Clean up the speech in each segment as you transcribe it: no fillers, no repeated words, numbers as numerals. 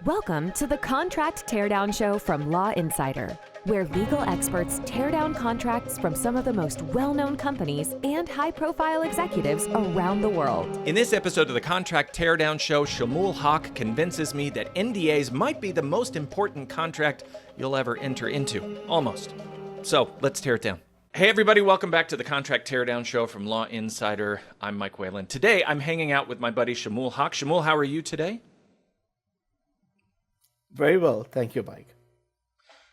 Welcome to the Contract Teardown Show from Law Insider, where legal experts tear down contracts from some of the most well-known companies and high-profile executives around the world. In this episode of the Contract Teardown Show, Ehteshamul Haque convinces me that NDAs might be the most important contract you'll ever enter into. Almost. So, let's tear it down. Hey everybody, welcome back to the Contract Teardown Show from Law Insider. I'm Mike Whalen. Today, I'm hanging out with my buddy Ehteshamul Haque. Ehteshamul, how are you today? Very well. Thank you, Mike.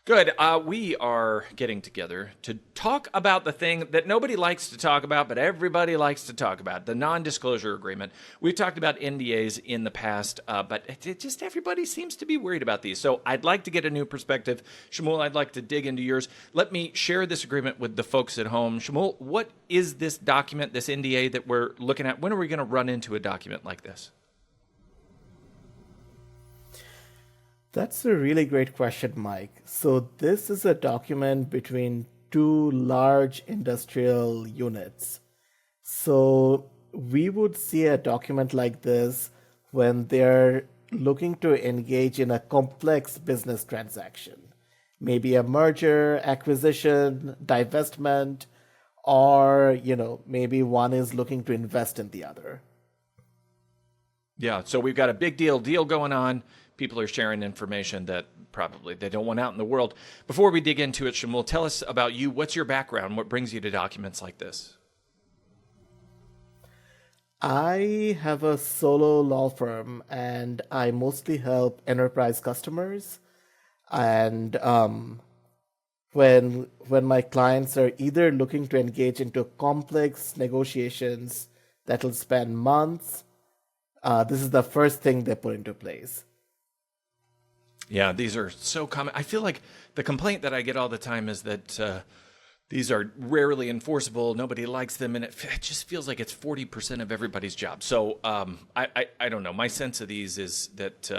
Good. We are getting together to talk about the thing that nobody likes to talk about, but everybody likes to talk about, the non-disclosure agreement. We've talked about NDAs in the past, but just everybody seems to be worried about these. So I'd like to get a new perspective. Ehteshamul, I'd like to dig into yours. Let me share this agreement with the folks at home. Ehteshamul, what is this document, this NDA that we're looking at? When are we going to run into a document like this? That's a really great question, Mike. So this is a document between two large industrial units. So we would see a document like this when they're looking to engage in a complex business transaction, maybe a merger, acquisition, divestment, or, maybe one is looking to invest in the other. Yeah, so we've got a big deal going on. People are sharing information that probably they don't want out in the world. Before we dig into it, Ehteshamul, tell us about you. What's your background? What brings you to documents like this? I have a solo law firm, and I mostly help enterprise customers. And when my clients are either looking to engage into complex negotiations that will span months, this is the first thing they put into place. Yeah, these are so common. I feel like the complaint that I get all the time is that these are rarely enforceable. Nobody likes them, and it just feels like it's 40% of everybody's job. So I don't know. My sense of these is that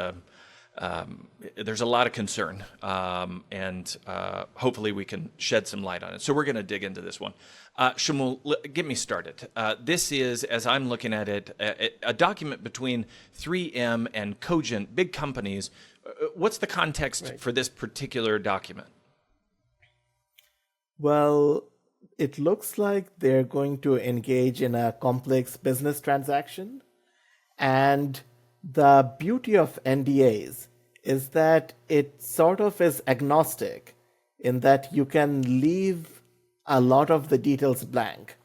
there's a lot of concern, and hopefully we can shed some light on it. So we're going to dig into this one. Ehteshamul, get me started. This is, as I'm looking at it, a document between 3M and Cogent, big companies. What's the context for this particular document? Well, it looks like they're going to engage in a complex business transaction. And the beauty of NDAs is that it sort of is agnostic in that you can leave a lot of the details blank.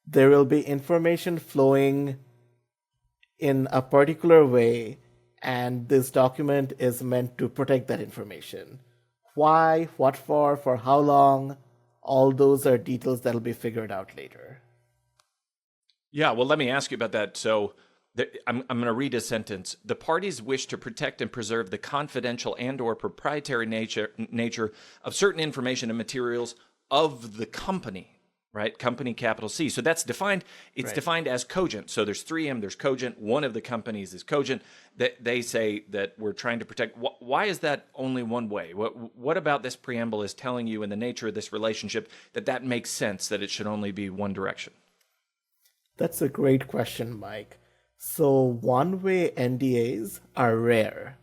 There will be information flowing in a particular way, and this document is meant to protect that information. Why, what for how long, all those are details that will be figured out later. Yeah, well, let me ask you about that. So I'm going to read a sentence. The parties wish to protect and preserve the confidential and or proprietary nature of certain information and materials of the company. Right? Company, capital C. So that's defined. It's defined as Cogent. So there's 3M, there's Cogent. One of the companies is Cogent. They say that we're trying to protect. Why is that only one way? What about this preamble is telling you in the nature of this relationship that makes sense, that it should only be one direction? That's a great question, Mike. So one-way NDAs are rare.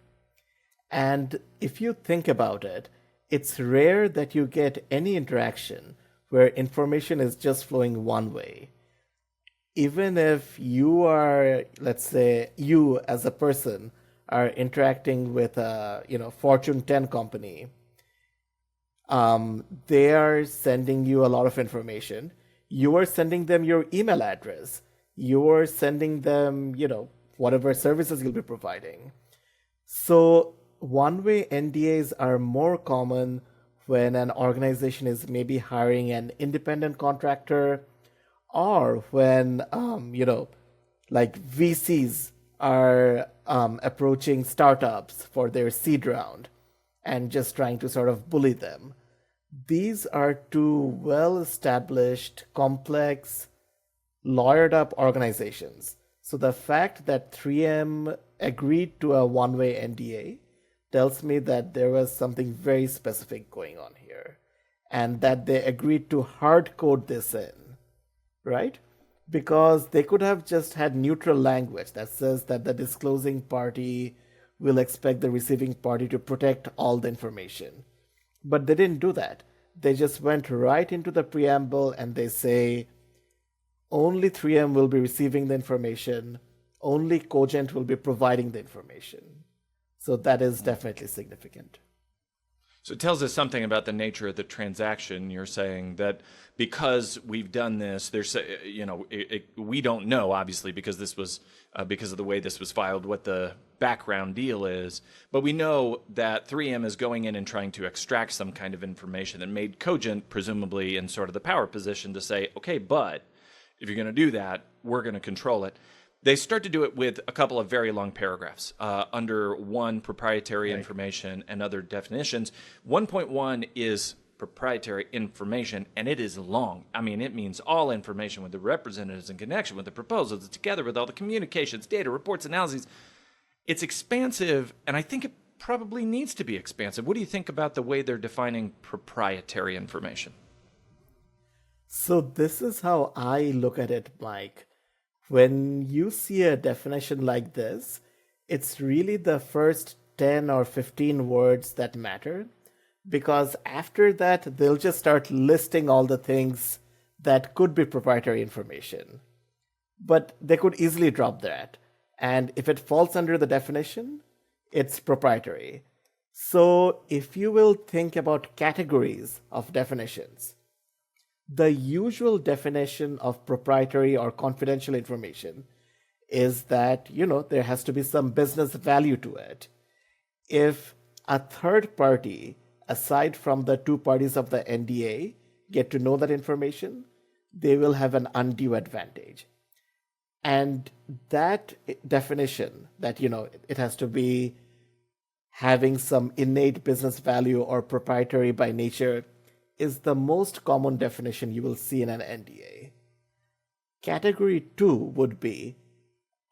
And if you think about it, it's rare that you get any interaction where information is just flowing one way. Even if you are, let's say, you as a person are interacting with a Fortune 10 company, they are sending you a lot of information. You are sending them your email address. You are sending them, whatever services you'll be providing. So one-way NDAs are more common when an organization is maybe hiring an independent contractor, or when, like VCs are approaching startups for their seed round and just trying to sort of bully them. These are two well-established, complex, lawyered-up organizations. So the fact that 3M agreed to a one-way NDA tells me that there was something very specific going on here, and that they agreed to hard code this in, right? Because they could have just had neutral language that says that the disclosing party we'll expect the receiving party to protect all the information. But they didn't do that. They just went right into the preamble and they say only 3M will be receiving the information, only Cogent will be providing the information. So that is definitely significant. So it tells us something about the nature of the transaction. You're saying that because we've done this, there's, we don't know, obviously, because this was because of the way this was filed, what the background deal is. But we know that 3M is going in and trying to extract some kind of information that made Cogent, presumably, in sort of the power position to say, okay, but if you're going to do that, we're going to control it. They start to do it with a couple of very long paragraphs under one, proprietary information and other definitions. 1.1 is proprietary information, and it is long. I mean, it means all information with the representatives in connection with the proposals, together with all the communications, data, reports, analyses. It's expansive, and I think it probably needs to be expansive. What do you think about the way they're defining proprietary information? So this is how I look at it, Mike. When you see a definition like this, it's really the first 10 or 15 words that matter, because after that, they'll just start listing all the things that could be proprietary information. But they could easily drop that. And if it falls under the definition, it's proprietary. So if you will think about categories of definitions, the usual definition of proprietary or confidential information is that, there has to be some business value to it. If a third party, aside from the two parties of the NDA, get to know that information, they will have an undue advantage. And that definition that, it has to be having some innate business value or proprietary by nature is the most common definition you will see in an NDA. Category 2 would be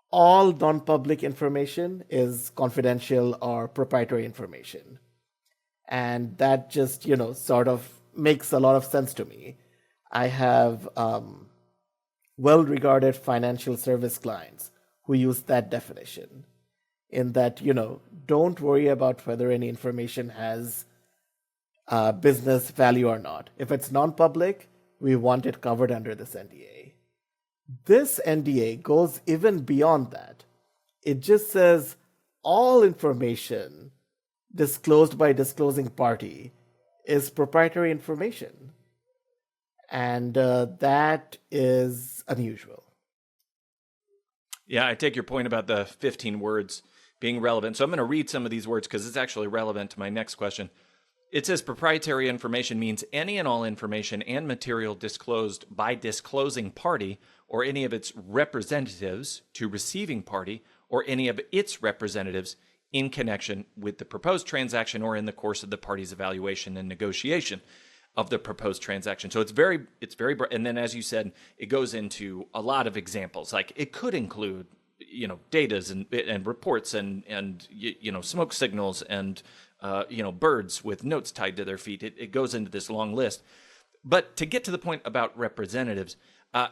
all non-public information is confidential or proprietary information. And that just, sort of makes a lot of sense to me. I have well-regarded financial service clients who use that definition in that, don't worry about whether any information has business value or not. If it's non-public, we want it covered under this NDA. This NDA goes even beyond that. It just says all information disclosed by disclosing party is proprietary information. And that is unusual. Yeah, I take your point about the 15 words being relevant. So I'm going to read some of these words because it's actually relevant to my next question. It says proprietary information means any and all information and material disclosed by disclosing party or any of its representatives to receiving party or any of its representatives in connection with the proposed transaction or in the course of the party's evaluation and negotiation of the proposed transaction. So it's very, and then as you said, it goes into a lot of examples. Like it could include, datas and reports and smoke signals and birds with notes tied to their feet. It goes into this long list. But to get to the point about representatives,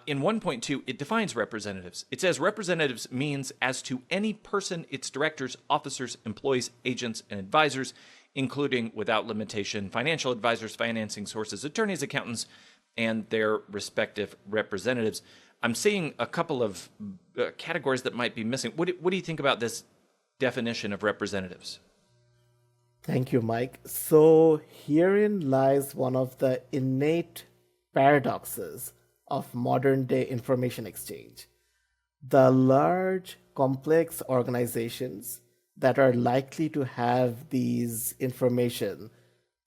in 1.2, it defines representatives. It says representatives means as to any person, its directors, officers, employees, agents, and advisors, including without limitation, financial advisors, financing sources, attorneys, accountants, and their respective representatives. I'm seeing a couple of categories that might be missing. What do you think about this definition of representatives? Thank you, Mike. So herein lies one of the innate paradoxes of modern day information exchange. The large, complex organizations that are likely to have these information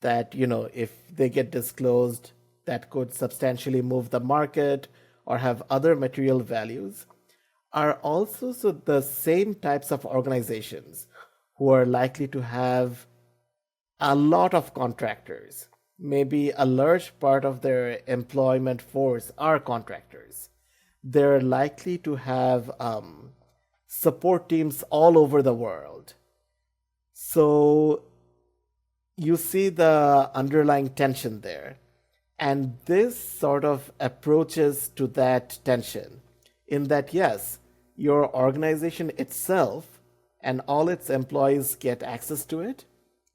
that, if they get disclosed, that could substantially move the market or have other material values, are also the same types of organizations who are likely to have a lot of contractors. Maybe a large part of their employment force are contractors. They're likely to have support teams all over the world. So you see the underlying tension there. And this sort of approaches to that tension in that, yes, your organization itself and all its employees get access to it.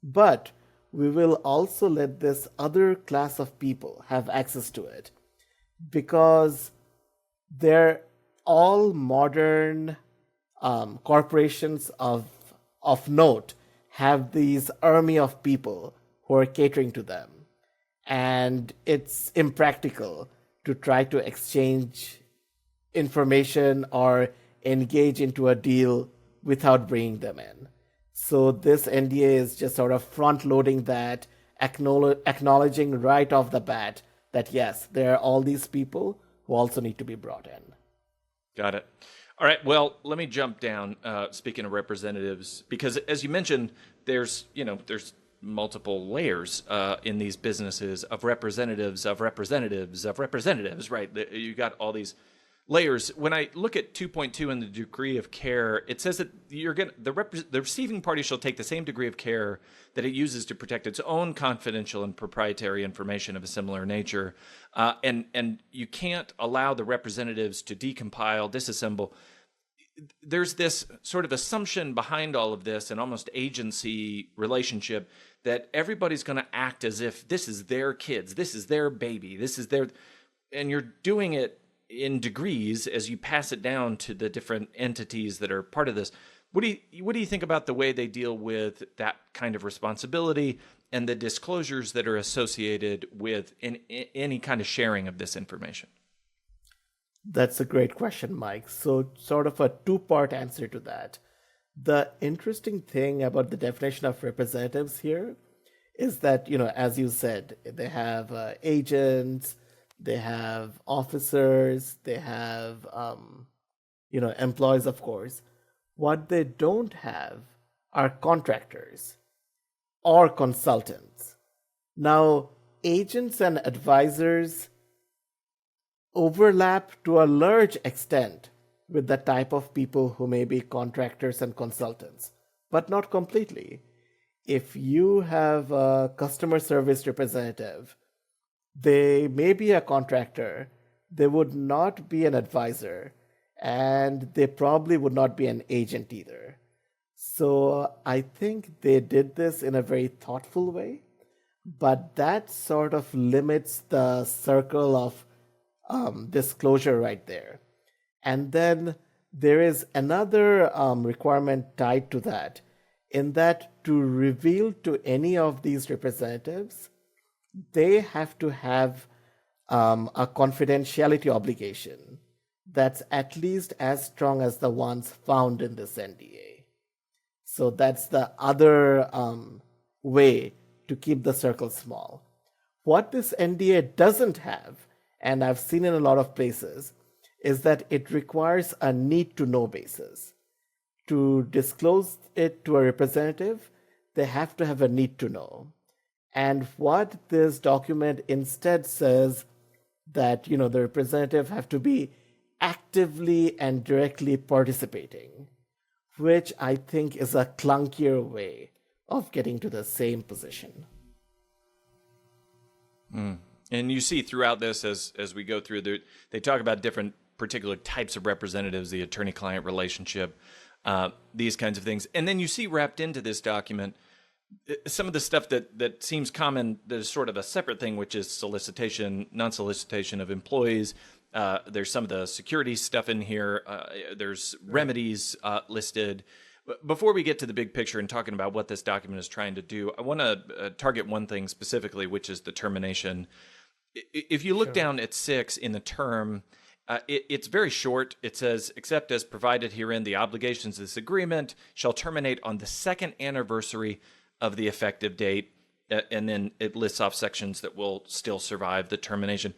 But we will also let this other class of people have access to it because they're all modern corporations of note have these army of people who are catering to them. And it's impractical to try to exchange information or engage into a deal without bringing them in. So this NDA is just sort of front loading that, acknowledging right off the bat that yes, there are all these people who also need to be brought in. Got it. All right. Well, let me jump down. Speaking of representatives, because as you mentioned, there's multiple layers in these businesses of representatives of representatives of representatives. Right. You got all these layers. When I look at 2.2 in the degree of care, it says that the receiving party shall take the same degree of care that it uses to protect its own confidential and proprietary information of a similar nature, and you can't allow the representatives to decompile, disassemble. There's this sort of assumption behind all of this, an almost agency relationship, that everybody's going to act as if this is their kids, this is their baby, this is their, and you're doing it in degrees as you pass it down to the different entities that are part of this. What do you think about the way they deal with that kind of responsibility and the disclosures that are associated with any kind of sharing of this information? That's a great question, Mike. So sort of a two-part answer to that. The interesting thing about the definition of representatives here is that, as you said, they have agents, they have officers, they have, employees, of course. What they don't have are contractors or consultants. Now, agents and advisors overlap to a large extent with the type of people who may be contractors and consultants, but not completely. If you have a customer service representative, they may be a contractor, they would not be an advisor, and they probably would not be an agent either. So I think they did this in a very thoughtful way, but that sort of limits the circle of disclosure right there. And then there is another requirement tied to that, in that to reveal to any of these representatives, they have to have a confidentiality obligation that's at least as strong as the ones found in this NDA. So that's the other way to keep the circle small. What this NDA doesn't have, and I've seen in a lot of places, is that it requires a need-to-know basis. To disclose it to a representative, they have to have a need-to-know. And what this document instead says that, the representative have to be actively and directly participating, which I think is a clunkier way of getting to the same position. And you see throughout this, as we go through, they talk about different particular types of representatives, the attorney-client relationship, these kinds of things. And then you see wrapped into this document some of the stuff that seems common. There's sort of a separate thing, which is solicitation, non-solicitation of employees. There's some of the security stuff in here. There's remedies listed. Before we get to the big picture and talking about what this document is trying to do, I want to target one thing specifically, which is the termination. If you look down at 6 in the term, it's very short. It says, except as provided herein, the obligations of this agreement shall terminate on the second anniversary of the effective date. And then it lists off sections that will still survive the termination.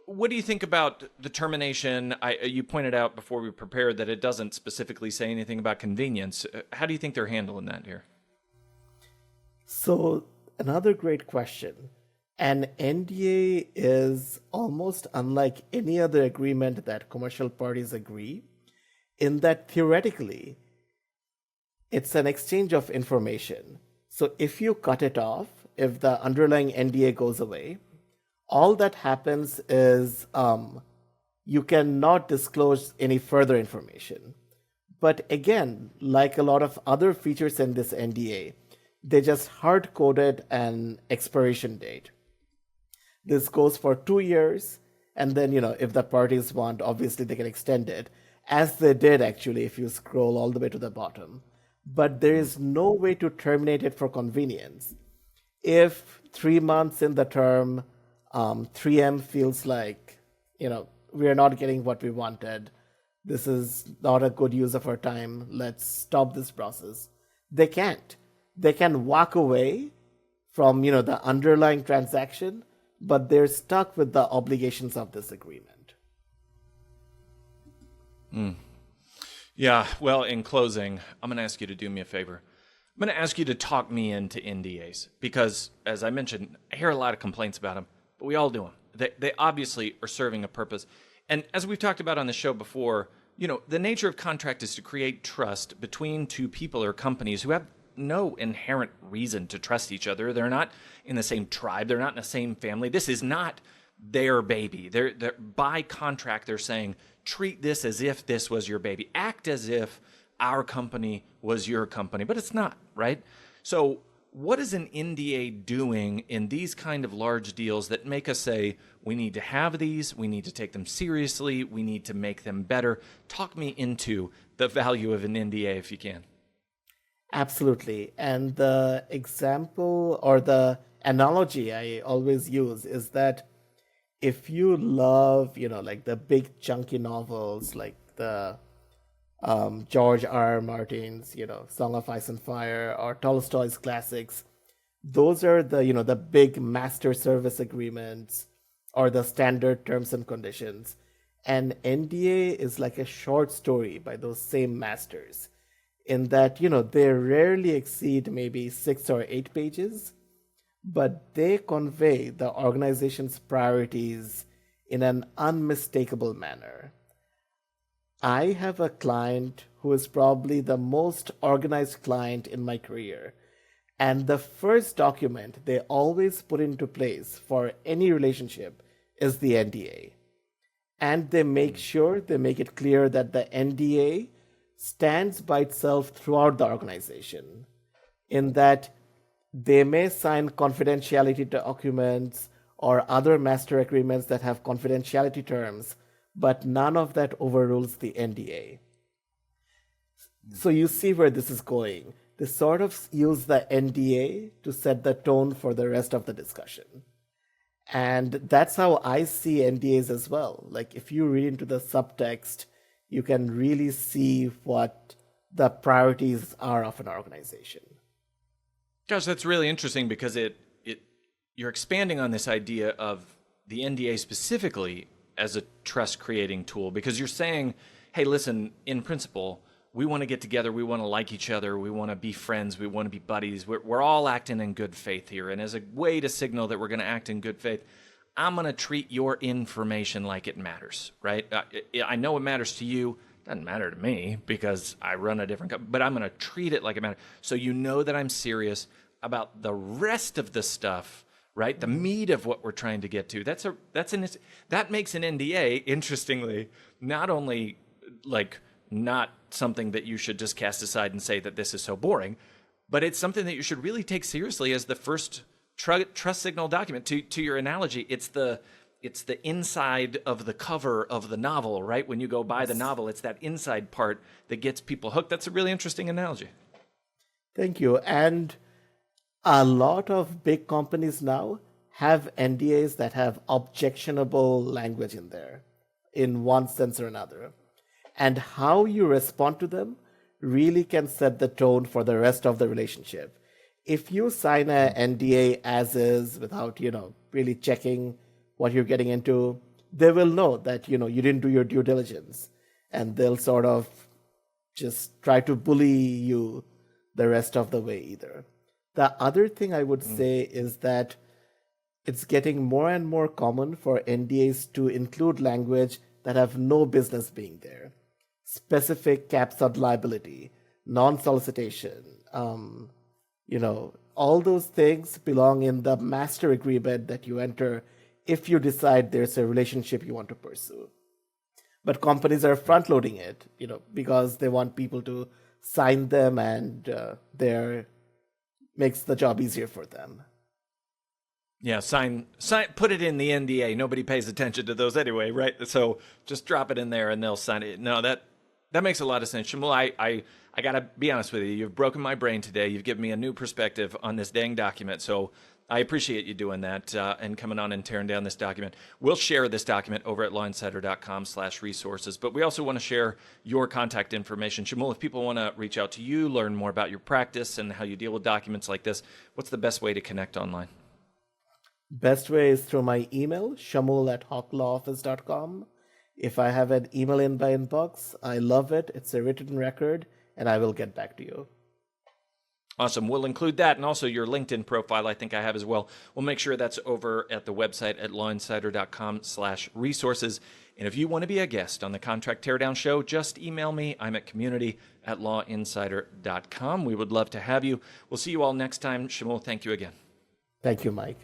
What do you think about the termination? You pointed out before we prepared that it doesn't specifically say anything about convenience. How do you think they're handling that here? So another great question. An NDA is almost unlike any other agreement that commercial parties agree, in that theoretically, it's an exchange of information. So if you cut it off, if the underlying NDA goes away, all that happens is you cannot disclose any further information. But again, like a lot of other features in this NDA, they just hard coded an expiration date. This goes for 2 years, and then, if the parties want, obviously they can extend it, as they did actually if you scroll all the way to the bottom. But there is no way to terminate it for convenience. If 3 months in the term, 3M feels like, we are not getting what we wanted, this is not a good use of our time, let's stop this process. They can't. They can walk away from, the underlying transaction, but they're stuck with the obligations of this agreement. Yeah, well, in closing, I'm going to ask you to do me a favor. I'm going to ask you to talk me into NDAs because, as I mentioned, I hear a lot of complaints about them, but we all do them. They obviously are serving a purpose. And as we've talked about on the show before, the nature of contract is to create trust between two people or companies who have no inherent reason to trust each other. They're not in the same tribe. They're not in the same family. This is not their baby. They're by contract, they're saying, treat this as if this was your baby. Act as if our company was your company, but it's not, right? So what is an NDA doing in these kind of large deals that make us say, we need to have these, we need to take them seriously, we need to make them better? Talk me into the value of an NDA if you can. Absolutely. And the example or the analogy I always use is that if you love, like the big chunky novels, like the George R. Martin's, Song of Ice and Fire, or Tolstoy's classics, those are the big master service agreements or the standard terms and conditions. And NDA is like a short story by those same masters, in that, they rarely exceed maybe 6 or 8 pages, but they convey the organization's priorities in an unmistakable manner. I have a client who is probably the most organized client in my career, and the first document they always put into place for any relationship is the NDA. And they make sure they make it clear that the NDA stands by itself throughout the organization, in that they may sign confidentiality documents or other master agreements that have confidentiality terms, but none of that overrules the NDA. So you see where this is going. They sort of use the NDA to set the tone for the rest of the discussion. And that's how I see NDAs as well. Like, if you read into the subtext, you can really see what the priorities are of an organization. Gosh, that's really interesting because you're expanding on this idea of the NDA specifically as a trust creating tool, because you're saying, hey, listen, in principle, we want to get together, we want to like each other, we want to be friends, we want to be buddies, we're all acting in good faith here. And as a way to signal that we're going to act in good faith, I'm going to treat your information like it matters, right? I know it matters to you. It doesn't matter to me because I run a different company, but I'm going to treat it like it matters. So you know that I'm serious about the rest of the stuff, right? The meat of what we're trying to get to. That makes an NDA, interestingly, not only like not something that you should just cast aside and say that this is so boring, but it's something that you should really take seriously as the first trust signal document. To your analogy, it's the inside of the cover of the novel, right? When you go buy the novel, it's that inside part that gets people hooked. That's a really interesting analogy. Thank you. And a lot of big companies now have NDAs that have objectionable language in there, in one sense or another. And how you respond to them really can set the tone for the rest of the relationship. If you sign an NDA as is without, really checking what you're getting into, they will know that, you didn't do your due diligence. And they'll sort of just try to bully you the rest of the way either. The other thing I would say is that it's getting more and more common for NDAs to include language that have no business being there. Specific caps on liability, non-solicitation, all those things belong in the master agreement that you enter if you decide there's a relationship you want to pursue. but companies are front loading it, because they want people to sign them, and makes the job easier for them. Yeah, sign, put it in the NDA. Nobody pays attention to those anyway, right? So just drop it in there and they'll sign it. No, that makes a lot of sense. Shmuel, I got to be honest with you. You've broken my brain today. You've given me a new perspective on this dang document. So I appreciate you doing that and coming on and tearing down this document. We'll share this document over at lawinsider.com/resources, but we also want to share your contact information. Shmuel, if people want to reach out to you, learn more about your practice and how you deal with documents like this, what's the best way to connect online? Best way is through my email, shamul@hawklawoffice.com. If I have an email in my inbox, I love it. It's a written record, and I will get back to you. Awesome. We'll include that and also your LinkedIn profile, I think I have as well. We'll make sure that's over at the website at lawinsider.com/resources. And if you want to be a guest on the Contract Teardown Show, just email me. I'm at community@lawinsider.com. We would love to have you. We'll see you all next time. Shmuel, thank you again. Thank you, Mike.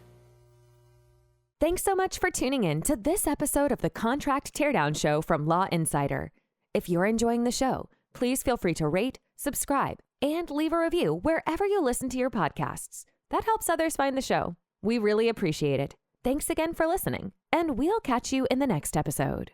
Thanks so much for tuning in to this episode of the Contract Teardown Show from Law Insider. If you're enjoying the show, please feel free to rate, subscribe, and leave a review wherever you listen to your podcasts. That helps others find the show. We really appreciate it. Thanks again for listening, and we'll catch you in the next episode.